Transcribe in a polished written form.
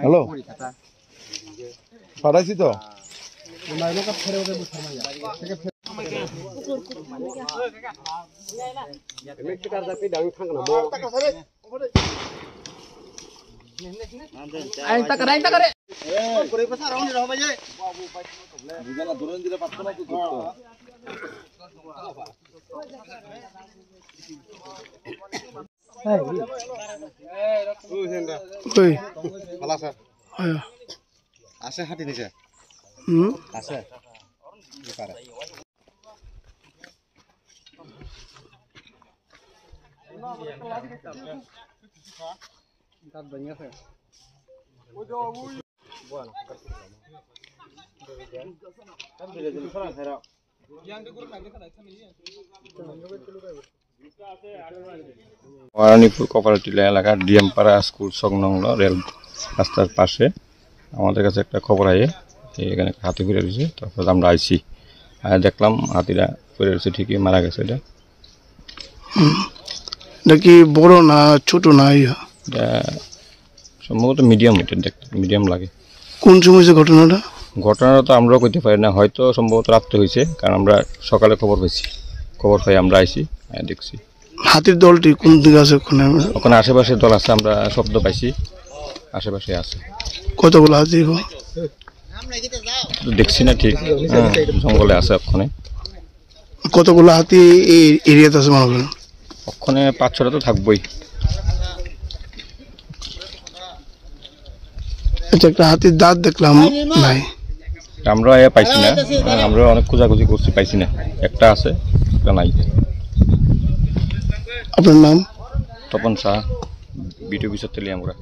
Hello পাঠাইছি তো আছে হাতি নিছে আছে ওয়ারানিপুর কোপারেটিভ এলাকার ডিএমপাড়া স্কুল সংলগ্ন রেল রাস্তার পাশে আমাদের কাছে একটা খবর আয়ে এখানে হাতি ফিরে রয়েছে। তারপর আমরা আইছি দেখলাম হাতিরা ফিরে রয়েছে, ঠিকই মারা গেছে। এটা কি বড় না ছোট না? এটা সম্ভবত মিডিয়াম, এটা দেখতে মিডিয়াম লাগে। কোন সময় হয়েছে ঘটনাটা? ঘটনাটা তো আমরাও করতে পারি না, হয়তো সম্ভবত রাত্রে হয়েছে, কারণ আমরা সকালে খবর পাই আমরা আইছি দেখছি। হাতির দলটি কোন দিকে আছে? ওখানে আশেপাশে দল আছে, আমরা শব্দ পাইছি, আশেপাশে আছে। কতগুলো হাতি দেখছি না ঠিক, জঙ্গলে আছে ওখানে। কতগুলো হাতি এই এরিয়াতে আছে মনে করেন? ওখানে 5-6টা তো থাকবোই। আচ্ছা, একটা হাতির দাঁত দেখলাম নাই, আমরা পাইছি না, আমরা অনেক খোঁজাখুঁজি করছি, পাইছি না। একটা আছে, একটা নাই। আপনার নাম? তপন শাহ, বিটু 74 আমরা।